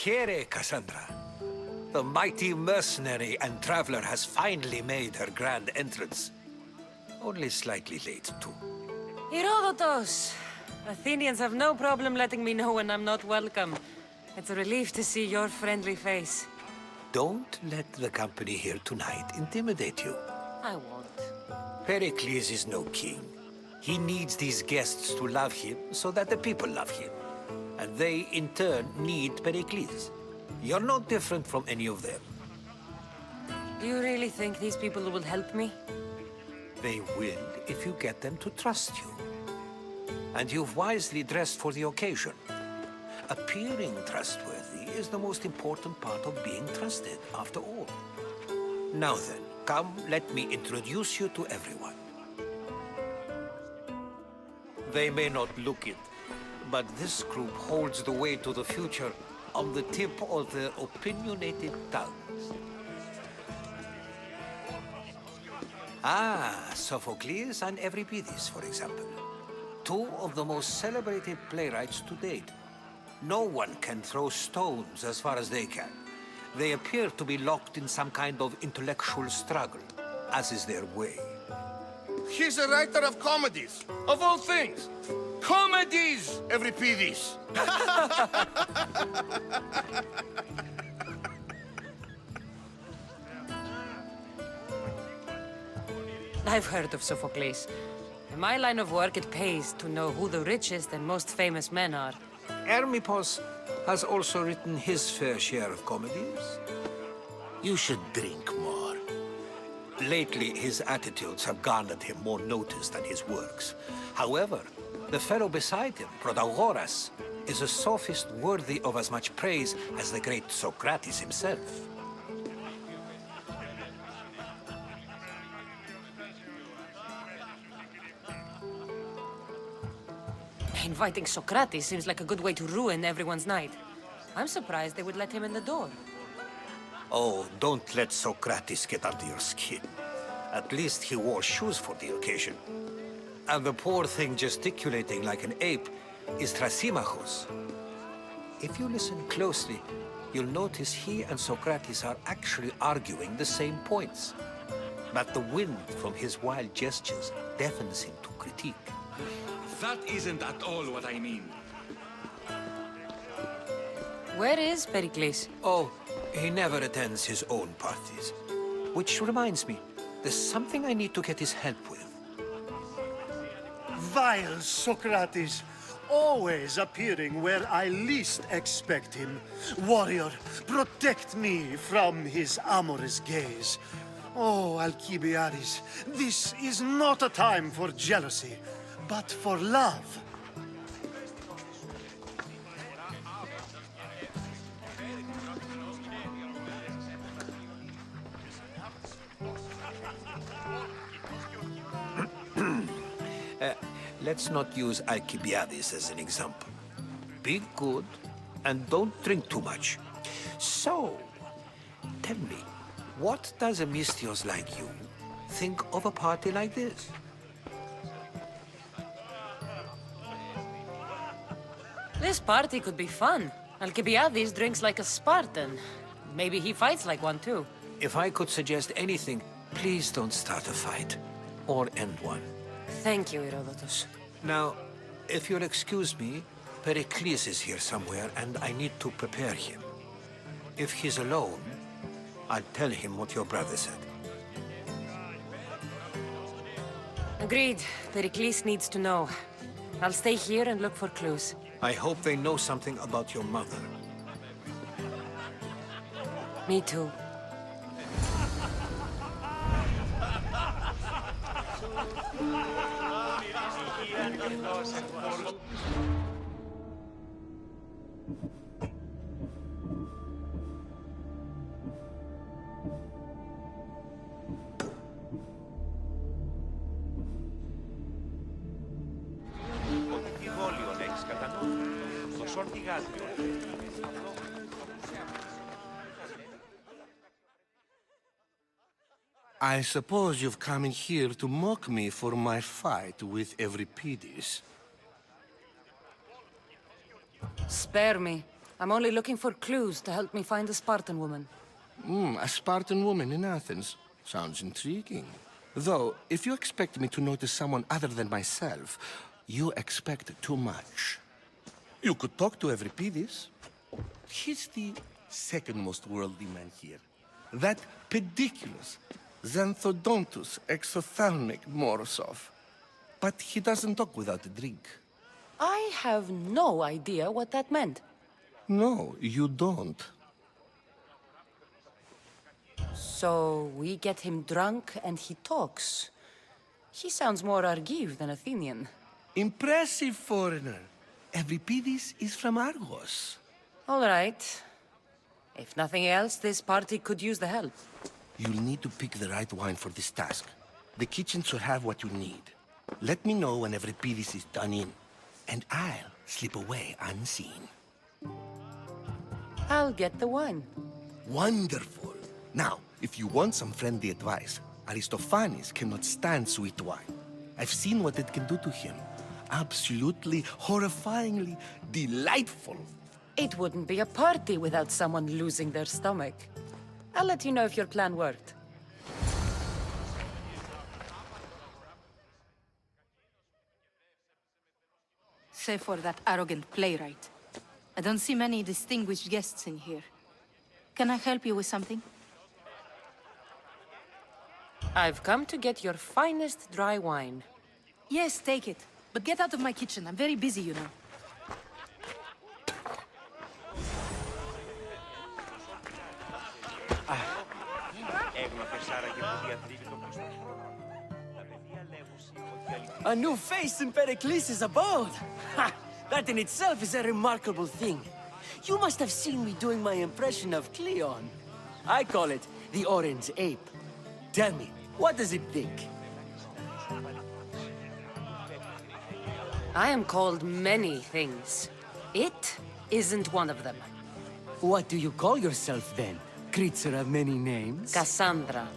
Here, Cassandra. The mighty mercenary and traveler has finally made her grand entrance. Only slightly late, too. Herodotus! Athenians have no problem letting me know when I'm not welcome. It's a relief to see your friendly face. Don't let the company here tonight intimidate you. I won't. Pericles is no king. He needs these guests to love him so that the people love him. And they, in turn, need Pericles. You're no different from any of them. Do you really think these people will help me? They will if you get them to trust you. And you've wisely dressed for the occasion. Appearing trustworthy is the most important part of being trusted, after all. Now then, come, let me introduce you to everyone. They may not look it, but this group holds the way to the future on the tip of their opinionated tongues. Ah, Sophocles and Euripides, for example. Two of the most celebrated playwrights to date. No one can throw stones as far as they can. They appear to be locked in some kind of intellectual struggle, as is their way. He's a writer of comedies, of all things. Comedies, Euripides. I've heard of Sophocles. In my line of work, it pays to know who the richest and most famous men are. Hermippos has also written his fair share of comedies. You should drink more. Lately, his attitudes have garnered him more notice than his works. However, the fellow beside him, Protagoras, is a sophist worthy of as much praise as the great Socrates himself. Inviting Socrates seems like a good way to ruin everyone's night. I'm surprised they would let him in the door. Oh, don't let Socrates get under your skin. At least he wore shoes for the occasion. And the poor thing gesticulating like an ape is Thrasymachos. If you listen closely, you'll notice he and Socrates are actually arguing the same points. But the wind from his wild gestures deafens him to critique. That isn't at all what I mean. Where is Pericles? Oh, he never attends his own parties. Which reminds me, there's something I need to get his help with. Vile Socrates, always appearing where I least expect him. Warrior, protect me from his amorous gaze. Oh, Alcibiades, this is not a time for jealousy, but for love. Let's not use Alcibiades as an example. Be good, and don't drink too much. So, tell me, what does a Mystios like you think of a party like this? This party could be fun. Alcibiades drinks like a Spartan. Maybe he fights like one too. If I could suggest anything, please don't start a fight, or end one. Thank you, Herodotus. Now, if you'll excuse me, Pericles is here somewhere, and I need to prepare him. If he's alone, I'll tell him what your brother said. Agreed. Pericles needs to know. I'll stay here and look for clues. I hope they know something about your mother. Me too. I suppose you've come in here to mock me for my fight with Euripides. Spare me. I'm only looking for clues to help me find a Spartan woman. A Spartan woman in Athens. Sounds intriguing. Though, if you expect me to notice someone other than myself, you expect too much. You could talk to Euripides. He's the second most worldly man here. That pediculous Xanthodontus exophthalmic Morosov. But he doesn't talk without a drink. I have no idea what that meant. No, you don't. So we get him drunk and he talks. He sounds more Argive than Athenian. Impressive foreigner. Euripides is from Argos. All right. If nothing else, this party could use the help. You'll need to pick the right wine for this task. The kitchen should have what you need. Let me know when Euripides is done in, and I'll slip away unseen. I'll get the wine. Wonderful. Now, if you want some friendly advice, Aristophanes cannot stand sweet wine. I've seen what it can do to him. Absolutely, horrifyingly delightful. It wouldn't be a party without someone losing their stomach. I'll let you know if your plan worked. Save for that arrogant playwright. I don't see many distinguished guests in here. Can I help you with something? I've come to get your finest dry wine. Yes, take it. But get out of my kitchen. I'm very busy, you know. A new face in Pericles' abode! Ha! That in itself is a remarkable thing. You must have seen me doing my impression of Cleon. I call it the Orange Ape. Tell me, what does it think? I am called many things. It isn't one of them. What do you call yourself then? Creature of many names? Cassandra.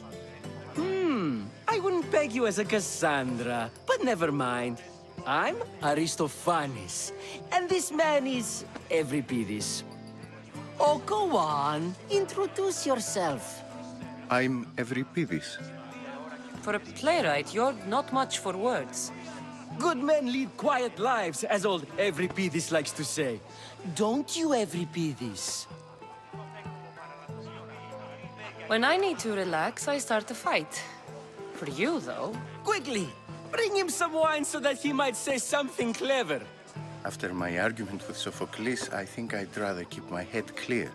I wouldn't peg you as a Cassandra, but never mind. I'm Aristophanes, and this man is Euripides. Oh, go on. Introduce yourself. I'm Euripides. For a playwright, you're not much for words. Good men lead quiet lives, as old Euripides likes to say. Don't you, Euripides? When I need to relax, I start a fight. For you, though. Quickly! Bring him some wine so that he might say something clever. After my argument with Sophocles, I think I'd rather keep my head clear.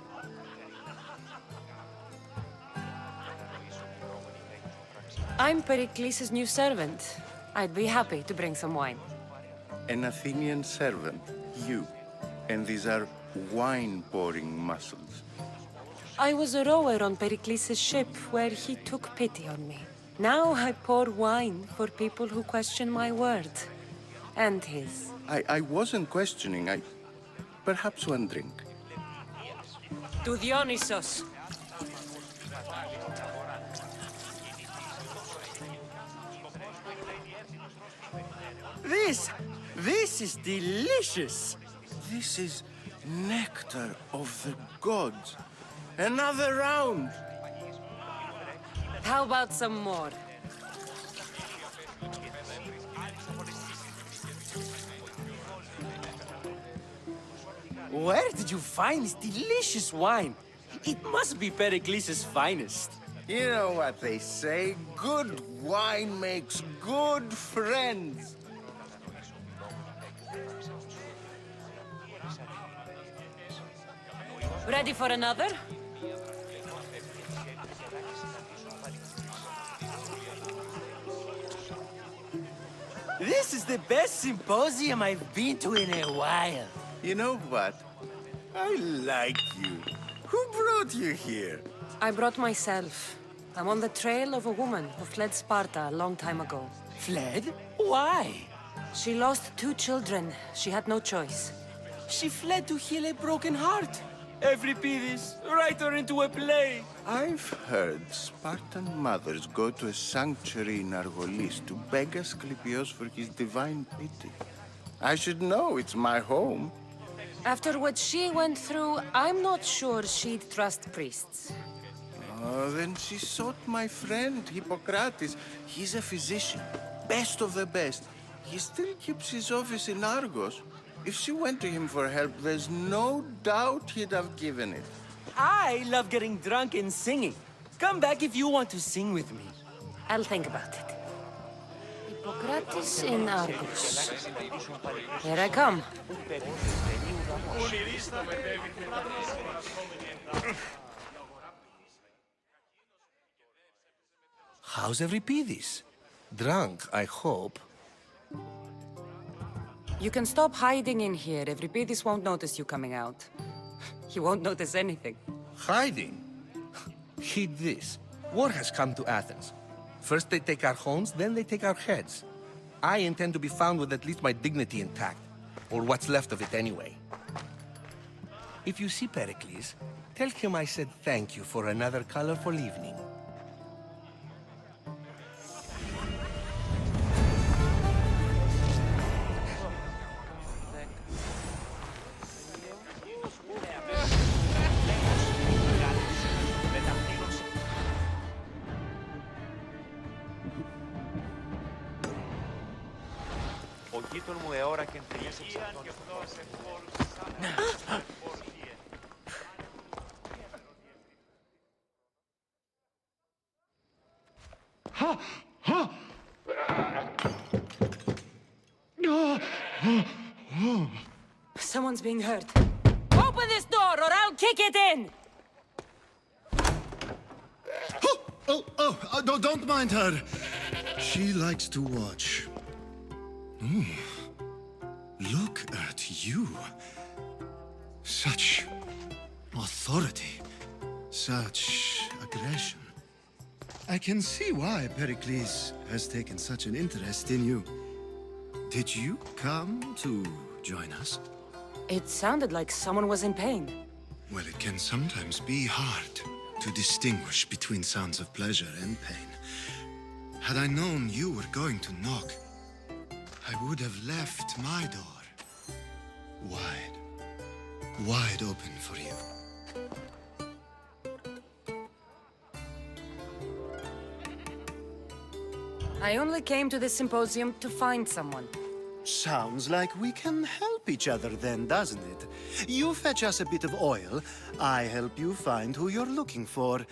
I'm Pericles' new servant. I'd be happy to bring some wine. An Athenian servant, you. And these are wine-pouring muscles. I was a rower on Pericles' ship where he took pity on me. Now I pour wine for people who question my word. And his. I wasn't questioning, Perhaps one drink. To Dionysos. This is delicious. This is nectar of the gods. Another round! How about some more? Where did you find this delicious wine? It must be Pericles' finest. You know what they say, good wine makes good friends. Ready for another? This is the best symposium I've been to in a while. You know what? I like you. Who brought you here? I brought myself. I'm on the trail of a woman who fled Sparta a long time ago. Fled? Why? She lost 2 children. She had no choice. She fled to heal a broken heart. Euripides, write her into a play. I've heard Spartan mothers go to a sanctuary in Argolis to beg Asclepios for his divine pity. I should know, it's my home. After what she went through, I'm not sure she'd trust priests. Oh, then she sought my friend, Hippocrates. He's a physician, best of the best. He still keeps his office in Argos. If she went to him for help, there's no doubt he'd have given it. I love getting drunk and singing. Come back if you want to sing with me. I'll think about it. Hippocrates in Argos. Here I come. How's Euripides? Drunk, I hope. You can stop hiding in here. Euripides won't notice you coming out. He won't notice anything. Hiding? Heed this. War has come to Athens. First they take our homes, then they take our heads. I intend to be found with at least my dignity intact. Or what's left of it anyway. If you see Pericles, tell him I said thank you for another colorful evening. Ο γείτον μου αιώρα και εντελείς εξαρτών. Someone's being hurt. Open this door or I'll kick it in! Don't mind her. She likes to watch. Look at you. Such authority. Such aggression. I can see why Pericles has taken such an interest in you. Did you come to join us? It sounded like someone was in pain. Well, it can sometimes be hard to distinguish between sounds of pleasure and pain. Had I known you were going to knock, I would have left my door wide open for you. I only came to the symposium to find someone. Sounds like we can help each other then, doesn't it? You fetch us a bit of oil, I help you find who you're looking for.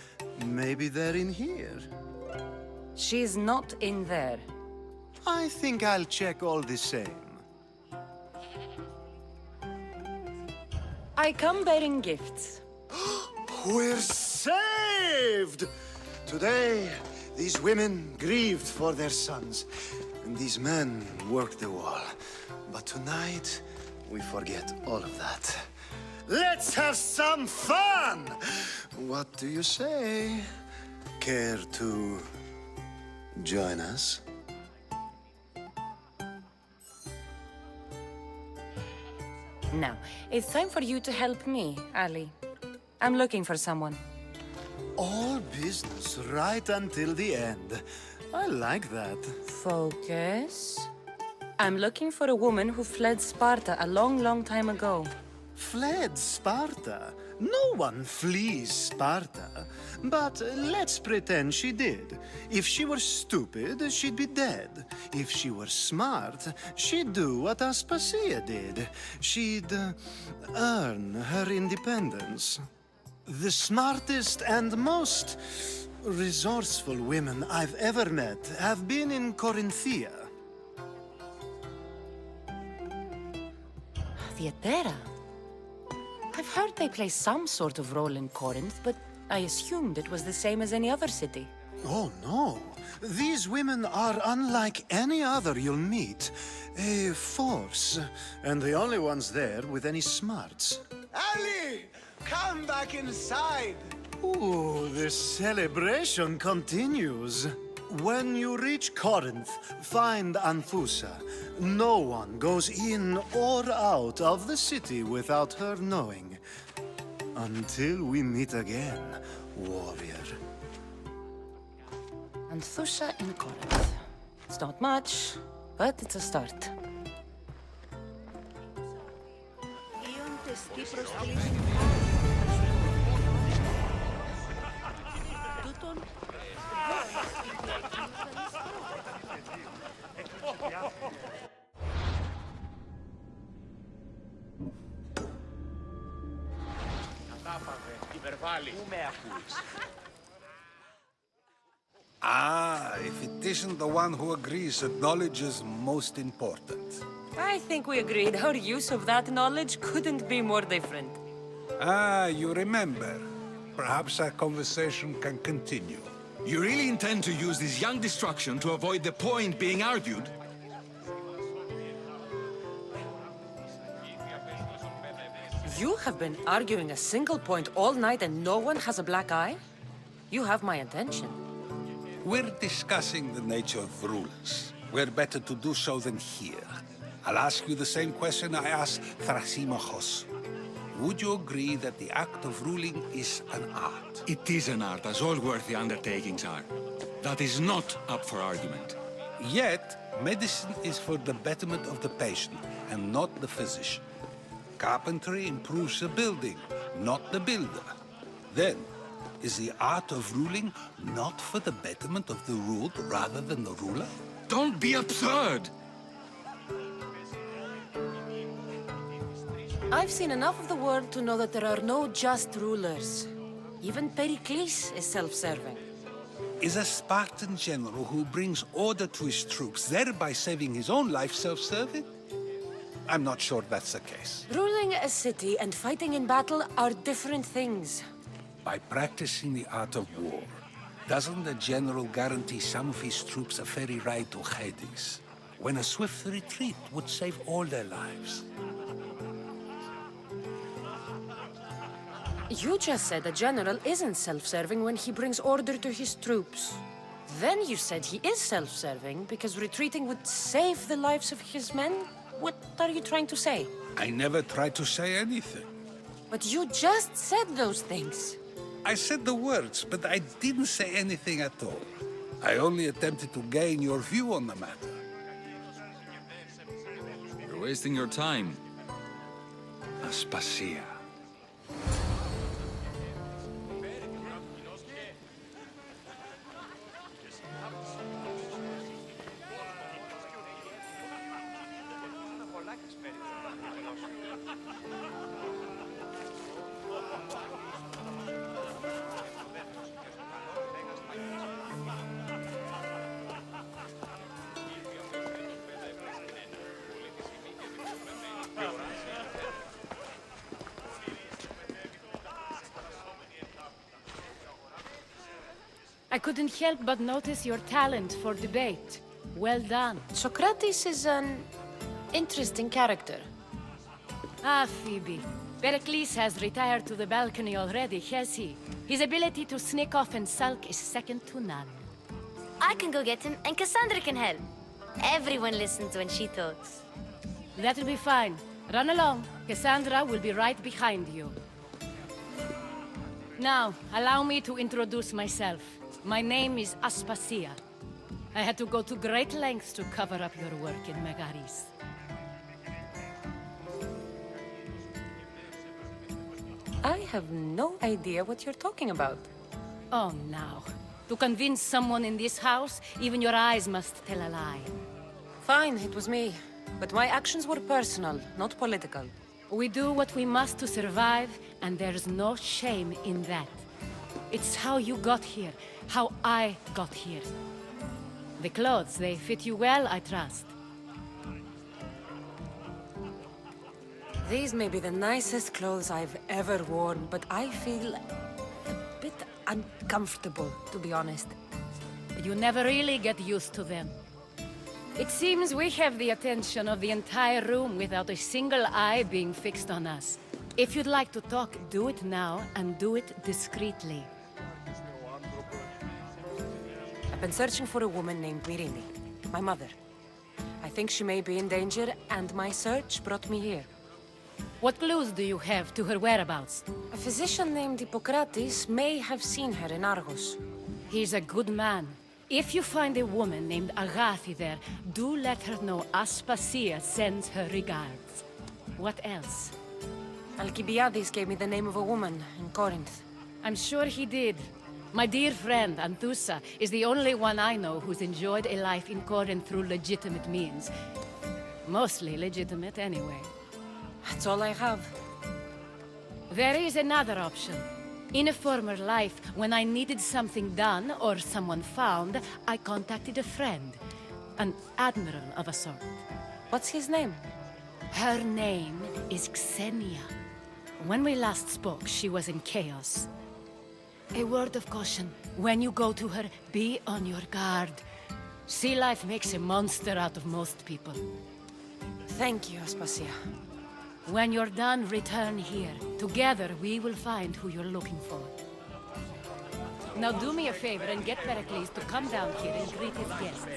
Maybe they're in here. She's not in there. I think I'll check all the same. I come bearing gifts. We're saved! Today, these women grieved for their sons, and these men worked the wall. But tonight, we forget all of that. Let's have some fun! What do you say? Care to join us? Now, it's time for you to help me, Ali. I'm looking for someone. All business right until the end. I like that. Focus. I'm looking for a woman who fled Sparta a long, long time ago. Fled Sparta? No one flees Sparta. But let's pretend she did. If she were stupid, she'd be dead. If she were smart, she'd do what Aspasia did. She'd earn her independence. The smartest and most resourceful women I've ever met have been in Corinthia. Theatera. I've heard they play some sort of role in Corinth, but I assumed it was the same as any other city. Oh, no. These women are unlike any other you'll meet. A force, and the only ones there with any smarts. Ali! Come back inside! Ooh, the celebration continues. When you reach Corinth, find Anthusa. No one goes in or out of the city without her knowing. Until we meet again, warrior. Anthusa in Corinth. It's not much, but it's a start. τι προσκλήσεις. Τούτον Πού με ακούς? Ah, if it isn't the one who agrees that knowledge is most important. I think we agreed our use of that knowledge couldn't be more different. Ah, you remember. Perhaps our conversation can continue. You really intend to use this young destruction to avoid the point being argued? You have been arguing a single point all night and no one has a black eye? You have my attention. We're discussing the nature of rulers. We're better to do so than here. I'll ask you the same question I asked Thrasimachos. Would you agree that the act of ruling is an art? It is an art, as all worthy undertakings are. That is not up for argument. Yet, medicine is for the betterment of the patient and not the physician. Carpentry improves the building, not the builder. Then, is the art of ruling not for the betterment of the ruled rather than the ruler? Don't be absurd! I've seen enough of the world to know that there are no just rulers. Even Pericles is self-serving. Is a Spartan general who brings order to his troops, thereby saving his own life, self-serving? I'm not sure that's the case. Ruling a city and fighting in battle are different things. By practicing the art of war, doesn't the general guarantee some of his troops a ferry ride to Hades, when a swift retreat would save all their lives? You just said a general isn't self-serving when he brings order to his troops. Then you said he is self-serving because retreating would save the lives of his men? What are you trying to say? I never tried to say anything. But you just said those things. I said the words, but I didn't say anything at all. I only attempted to gain your view on the matter. You're wasting your time. Aspasia. I couldn't help but notice your talent for debate. Well done. Socrates is an interesting character. Ah, Phoebe. Pericles has retired to the balcony already, has he? His ability to sneak off and sulk is second to none. I can go get him, and Cassandra can help. Everyone listens when she talks. That'll be fine. Run along. Cassandra will be right behind you. Now, allow me to introduce myself. My name is Aspasia. I had to go to great lengths to cover up your work in Megaris. I have no idea what you're talking about. Oh, now. To convince someone in this house, even your eyes must tell a lie. Fine, it was me. But my actions were personal, not political. We do what we must to survive, and there's no shame in that. It's how you got here, how I got here. The clothes, they fit you well, I trust. These may be the nicest clothes I've ever worn, but I feel a bit uncomfortable, to be honest. You never really get used to them. It seems we have the attention of the entire room without a single eye being fixed on us. If you'd like to talk, do it now, and do it discreetly. I've been searching for a woman named Mirini, my mother. I think she may be in danger, and my search brought me here. What clues do you have to her whereabouts? A physician named Hippocrates may have seen her in Argos. He's a good man. If you find a woman named Agathi there, do let her know Aspasia sends her regards. What else? Alcibiades gave me the name of a woman in Corinth. I'm sure he did. My dear friend, Anthusa, is the only one I know who's enjoyed a life in Corinth through legitimate means. Mostly legitimate, anyway. That's all I have. There is another option. In a former life, when I needed something done or someone found, I contacted a friend. An admiral of a sort. What's his name? Her name is Xenia. When we last spoke, she was in chaos. A word of caution. When you go to her, be on your guard. Sea life makes a monster out of most people. Thank you, Aspasia. When you're done, return here. Together, we will find who you're looking for. Now do me a favor and get Pericles to come down here and greet his guests.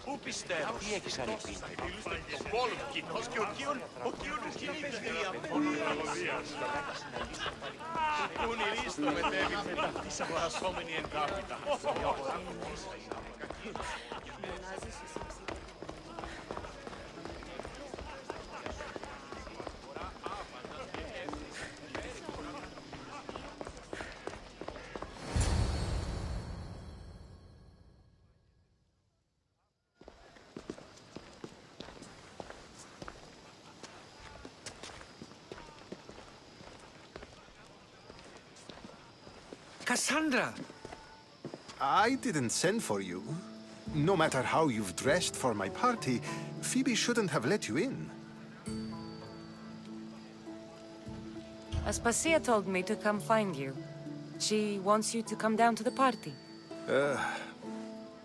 Πού πιστεύω, τι έχεις ανοιχτεί. Το Πόλμκινος και ο Κίον κινείται Πούν η Ρίστο μετέβη μετά της αγορασόμενη εντάπητα. Cassandra! I didn't send for you. No matter how you've dressed for my party, Phoebe shouldn't have let you in. Aspasia told me to come find you. She wants you to come down to the party.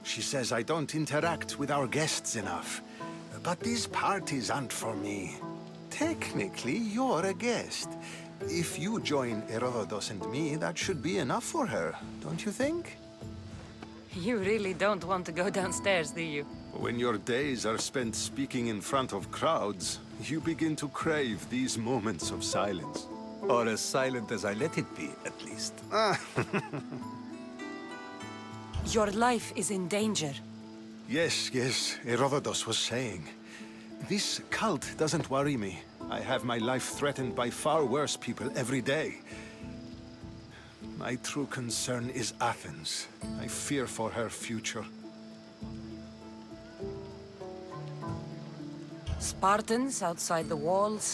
She says I don't interact with our guests enough. But these parties aren't for me. Technically, you're a guest. If you join Herodotus and me, that should be enough for her, don't you think? You really don't want to go downstairs, do you? When your days are spent speaking in front of crowds, you begin to crave these moments of silence. Or as silent as I let it be, at least. Your life is in danger. Yes, Herodotus was saying. This cult doesn't worry me. I have my life threatened by far worse people every day. My true concern is Athens. I fear for her future. Spartans outside the walls,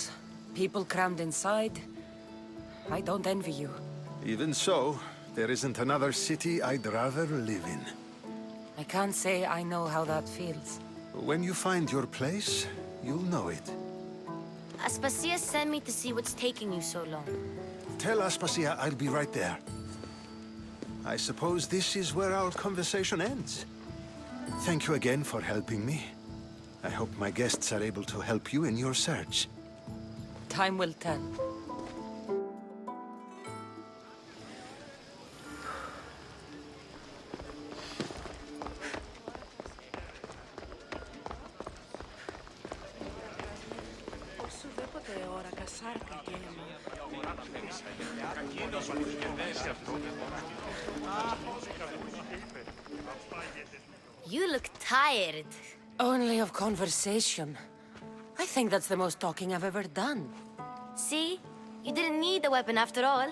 people crammed inside. I don't envy you. Even so, there isn't another city I'd rather live in. I can't say I know how that feels. When you find your place, you'll know it. Aspasia sent me to see what's taking you so long. Tell Aspasia I'll be right there. I suppose this is where our conversation ends. Thank you again for helping me. I hope my guests are able to help you in your search. Time will tell. You look tired. Only of conversation. I think that's the most talking I've ever done. See? You didn't need the weapon after all.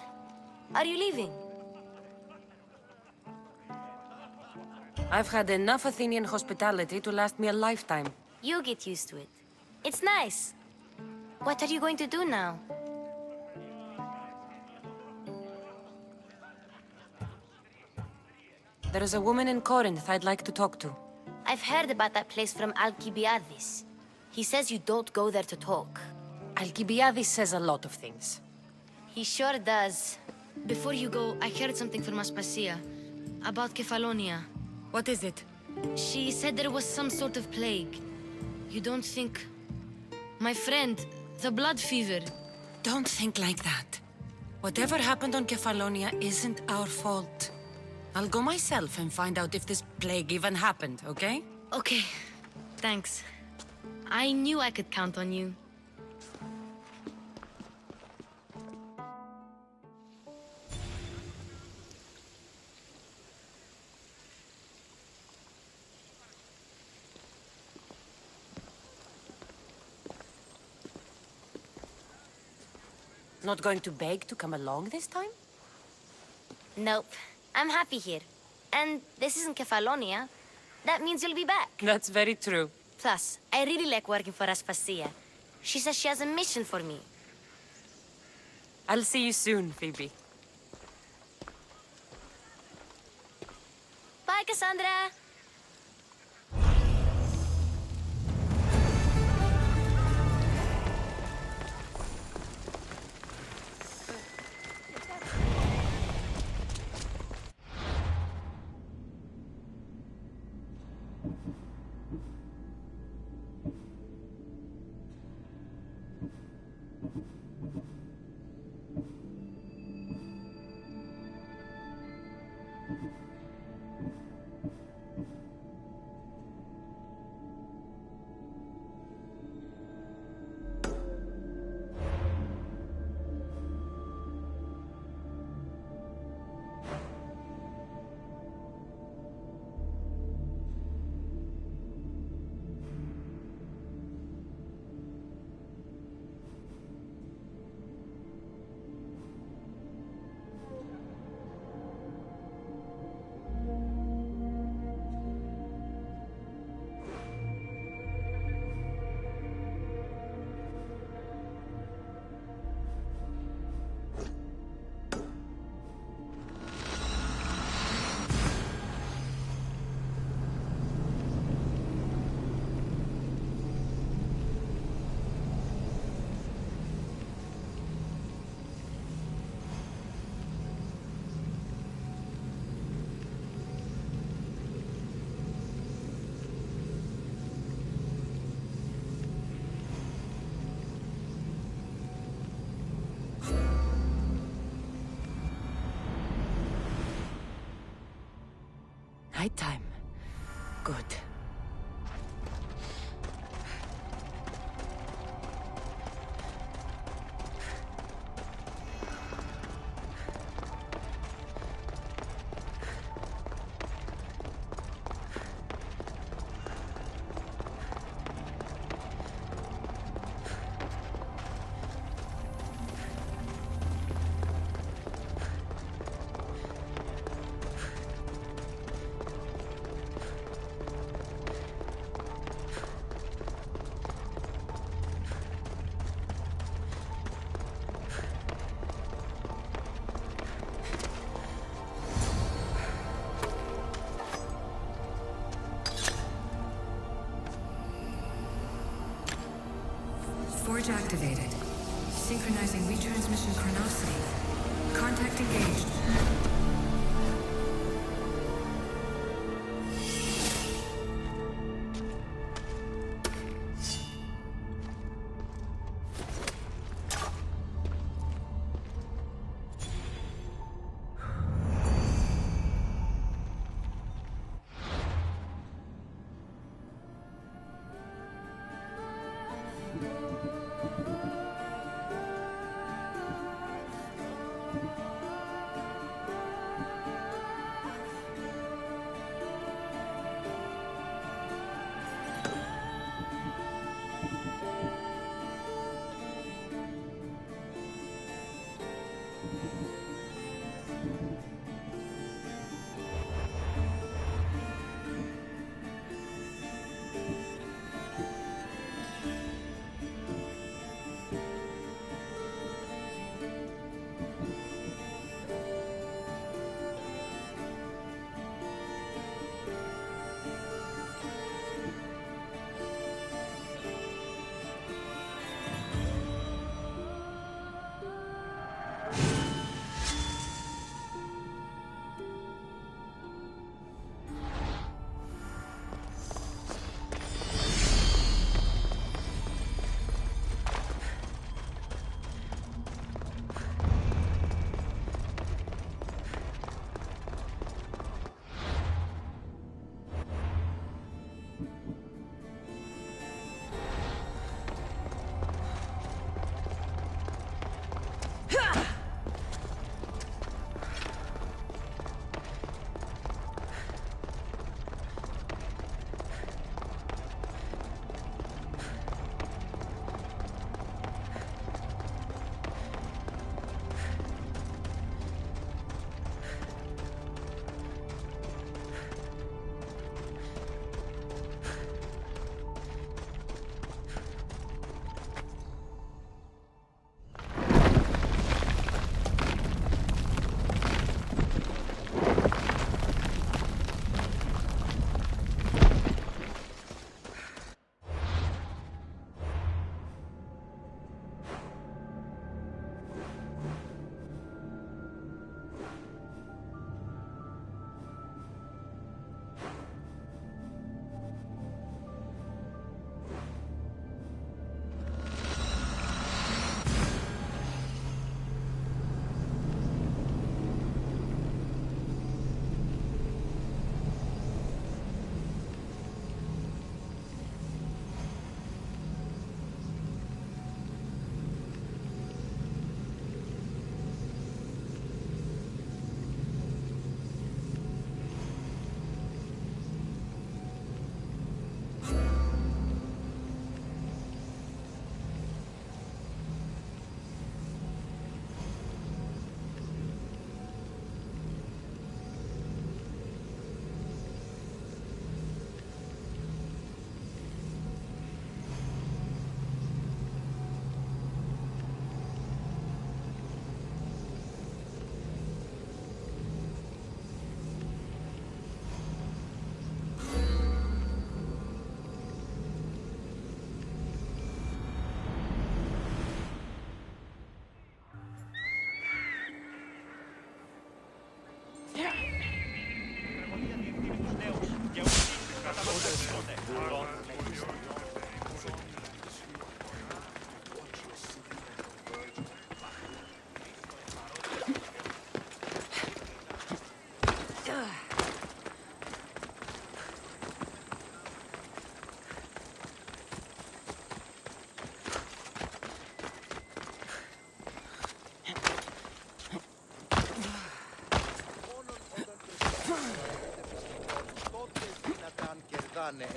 Are you leaving? I've had enough Athenian hospitality to last me a lifetime. You get used to it. It's nice. What are you going to do now? There is a woman in Corinth I'd like to talk to. I've heard about that place from Alcibiades. He says you don't go there to talk. Alcibiades says a lot of things. He sure does. Before you go, I heard something from Aspasia. About Kefalonia. What is it? She said there was some sort of plague. You don't think... My friend, the blood fever. Don't think like that. Whatever happened on Kefalonia isn't our fault. I'll go myself and find out if this plague even happened, okay? Okay, thanks. I knew I could count on you. Not going to beg to come along this time? Nope. I'm happy here. And this isn't Kefalonia. That means you'll be back. That's very true. Plus, I really like working for Aspasia. She says she has a mission for me. I'll see you soon, Phoebe. Bye, Cassandra! Nighttime. Good. Forge activated. Synchronizing retransmission chronicity. Contact engaged.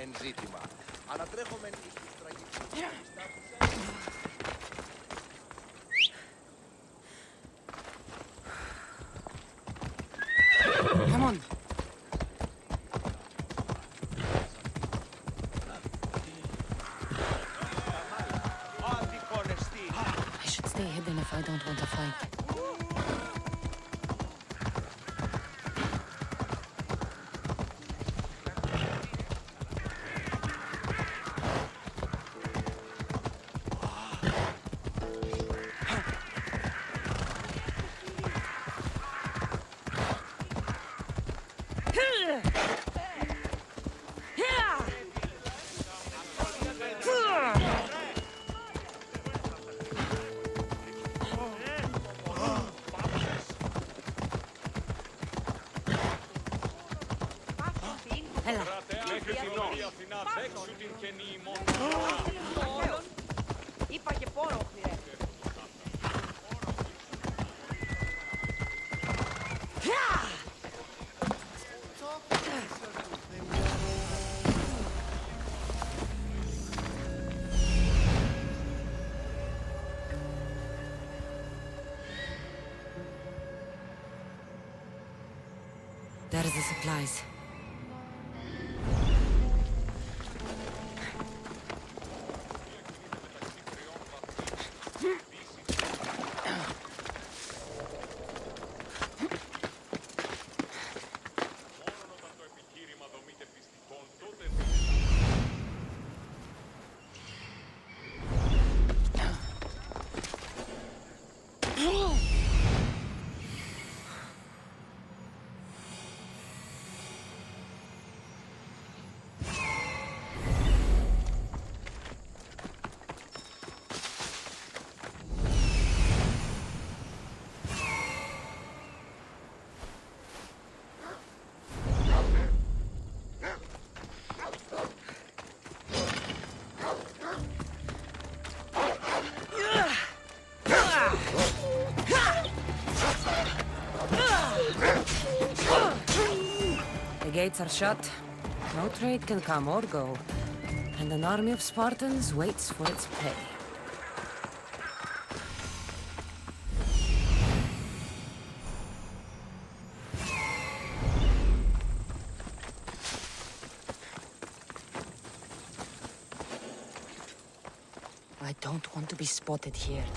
Εν ζήτημα. Ανατρέχομεν εις τους τραγικούς. Come on. I should stay hidden if I don't want to fight. Είπα και πόνο, χρειάζεται. There's the supplies. The gates are shut. No trade can come or go. And an army of Spartans waits for its pay. I don't want to be spotted here.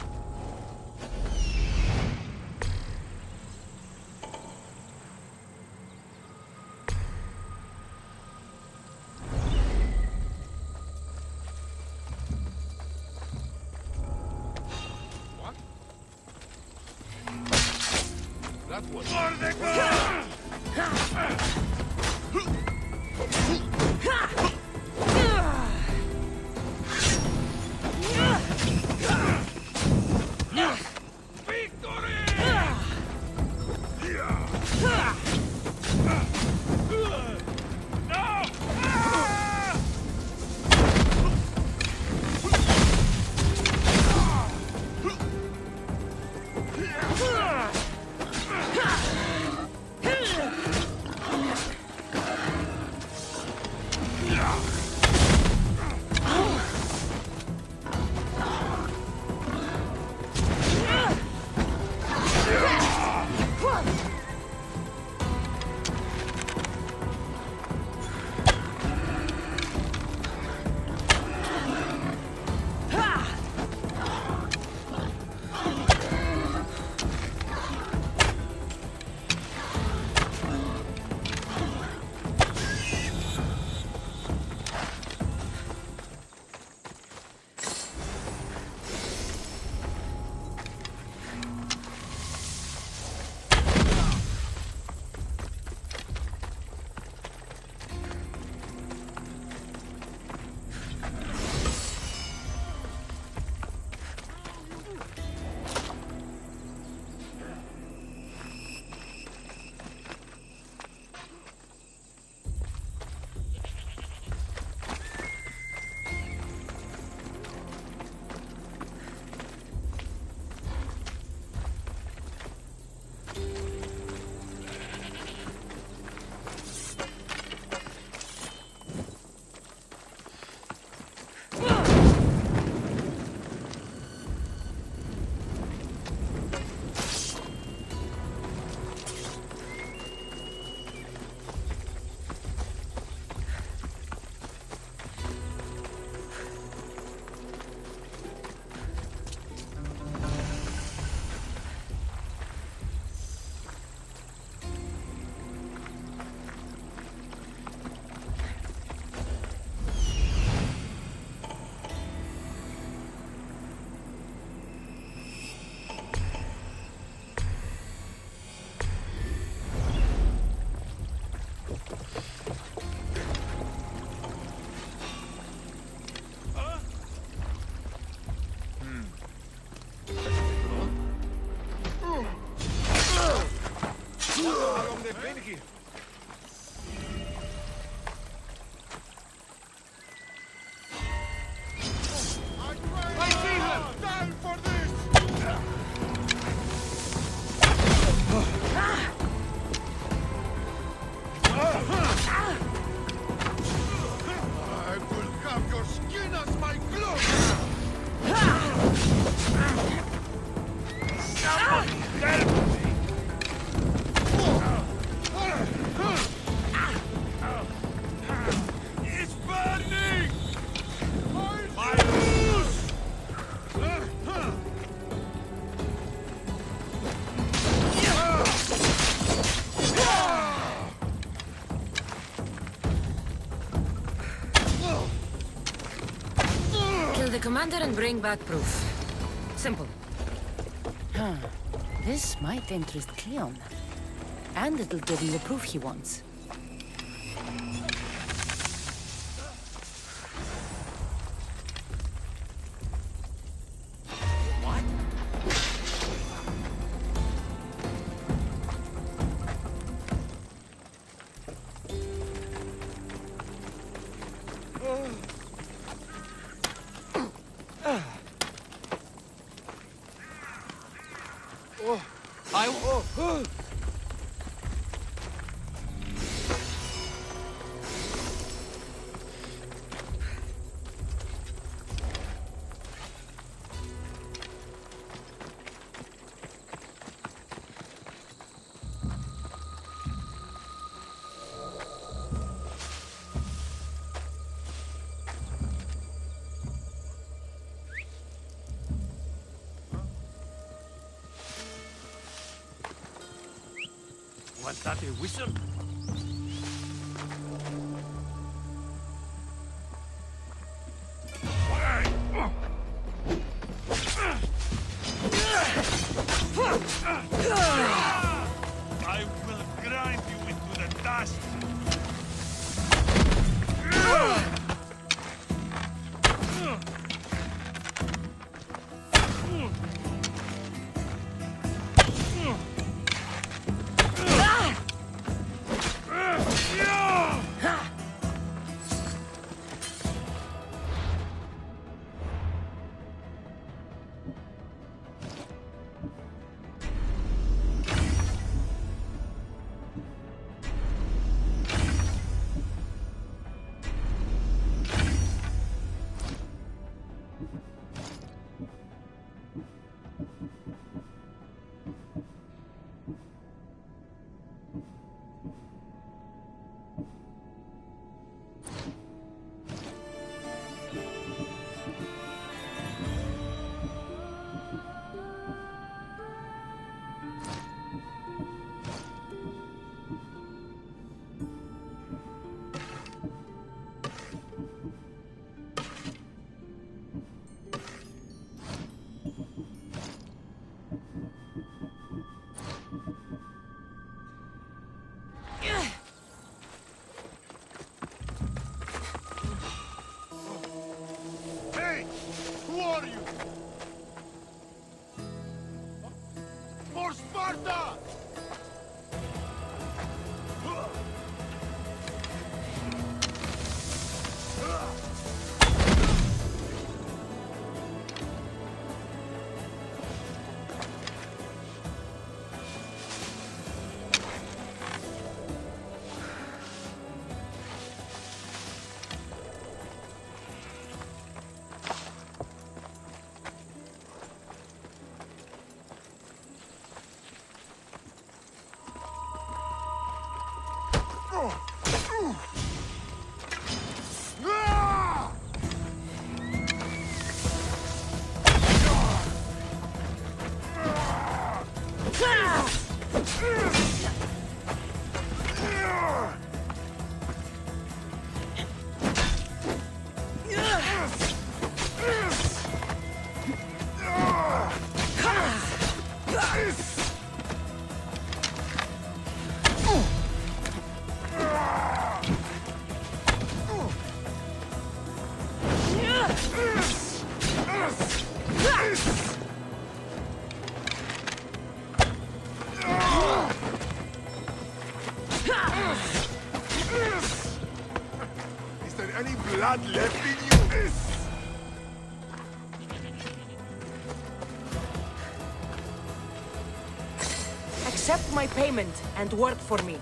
Kill the commander and bring back proof. Simple. Huh. This might interest Cleon. And it'll give him the proof he wants. Was that a whistle? I will grind you into the dust. Hey! Who are you? For Sparta! any blood left in you? Accept my payment and work for me.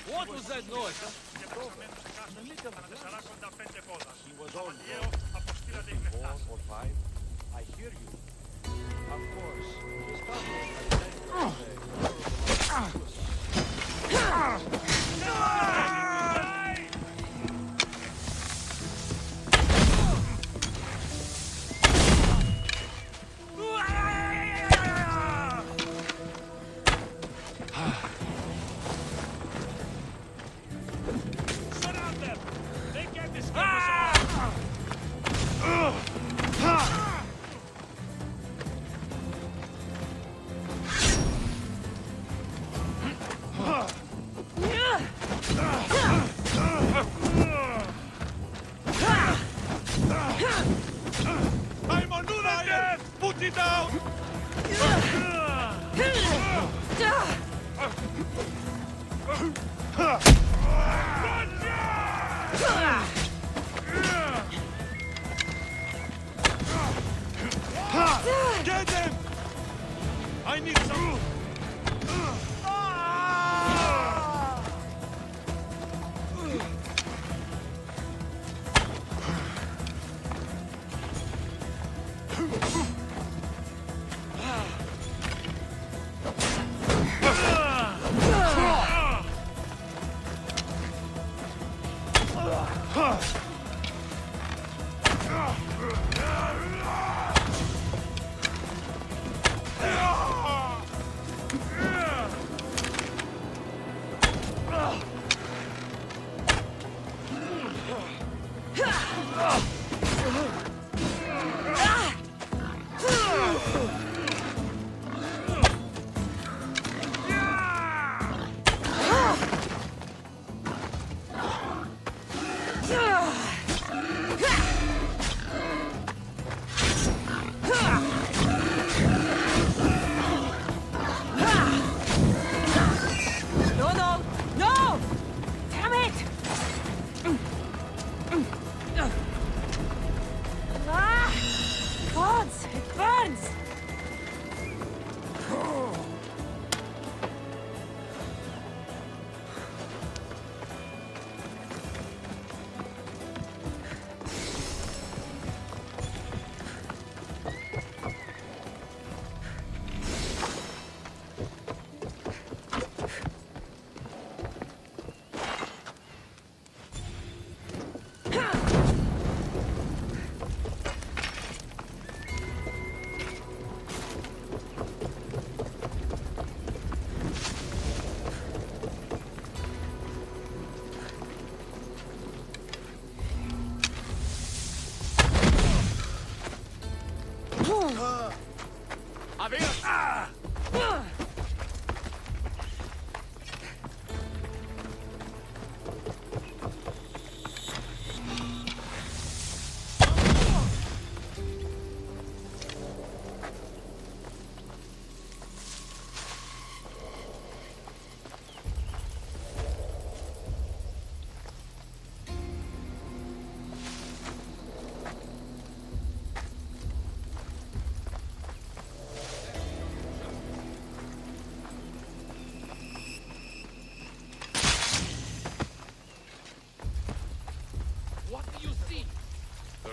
What was that noise? He was on 4 or 5. I hear you. Of course. His I'm on fire! Put it down! Get them! I need some...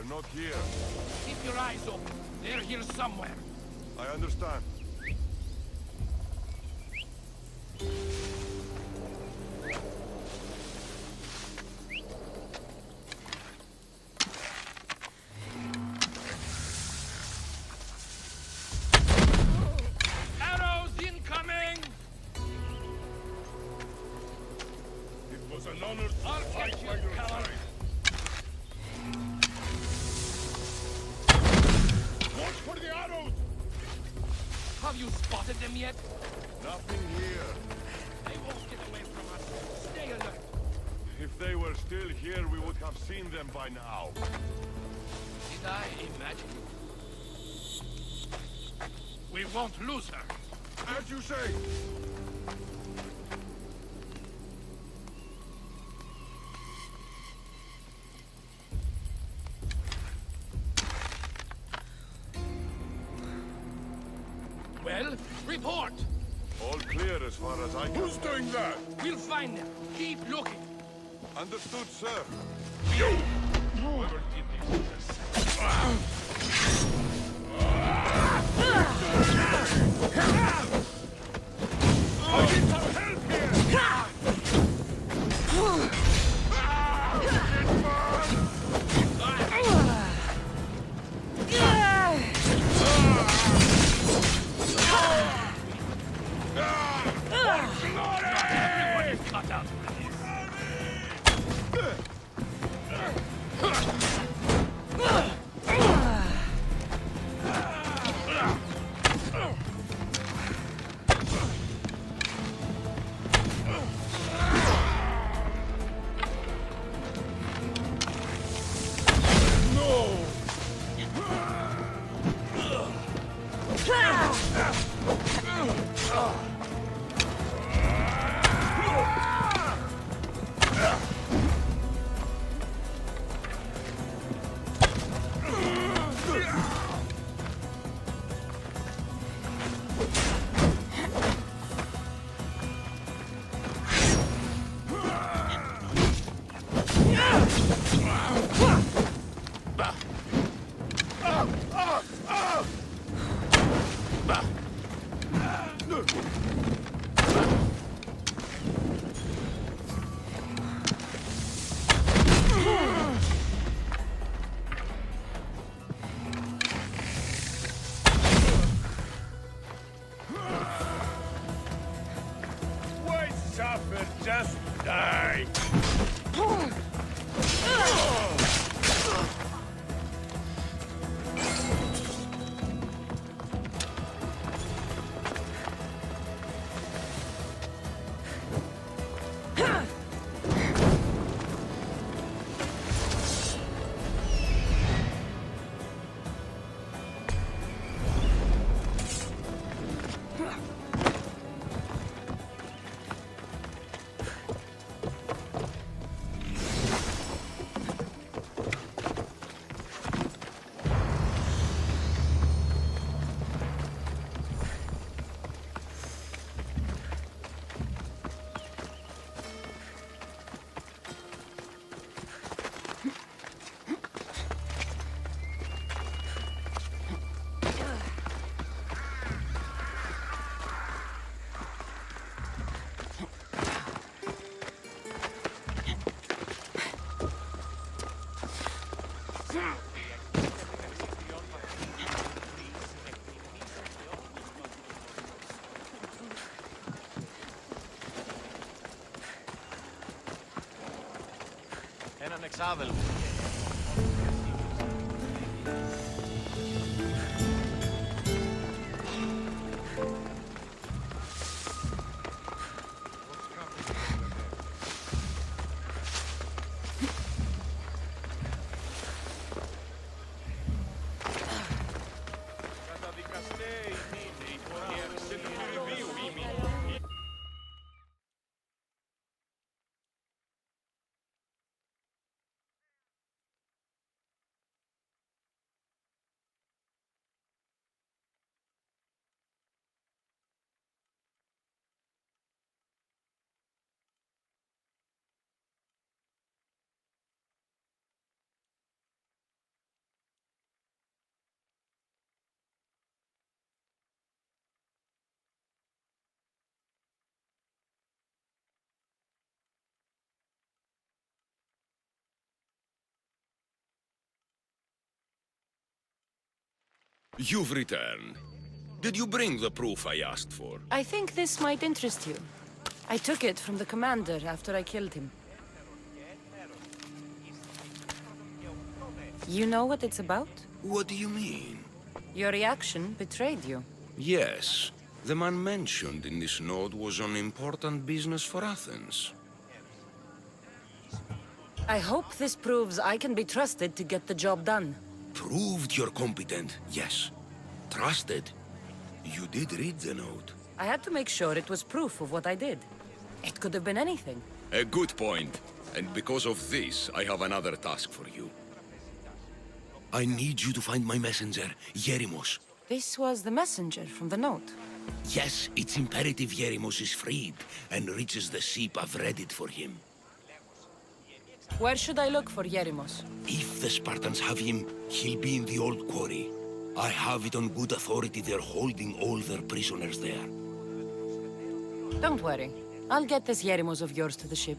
They're not here. Keep your eyes open. They're here somewhere. I understand. Arrows incoming! It was an honor to I'll fight catch you, by your coward. side. Watch for the arrows! Have you spotted them yet? Nothing here. They won't get away from us. Stay alert. If they were still here, we would have seen them by now. Did I imagine? We won't lose her. As you say. Well, report. All clear as far as I can. Who's doing that? We'll find them. Keep looking. Understood, sir. Whoever did this. I need some help here! Everyone is cut out for Why suffer? Just die! Έναν εξάδελφο. You've returned. Did you bring the proof I asked for? I think this might interest you. I took it from the commander after I killed him. You know what it's about? What do you mean? Your reaction betrayed you. Yes. The man mentioned in this note was on important business for Athens. I hope this proves I can be trusted to get the job done. Proved you're competent, yes. Trusted. You did read the note. I had to make sure it was proof of what I did. It could have been anything. A good point. And because of this, I have another task for you. I need you to find my messenger, Yerimos. This was the messenger from the note. Yes, it's imperative Yerimos is freed and reaches the ship. I've read it for him. Where should I look for Yerimos? If the Spartans have him, he'll be in the old quarry. I have it on good authority they're holding all their prisoners there. Don't worry. I'll get this Yerimos of yours to the ship.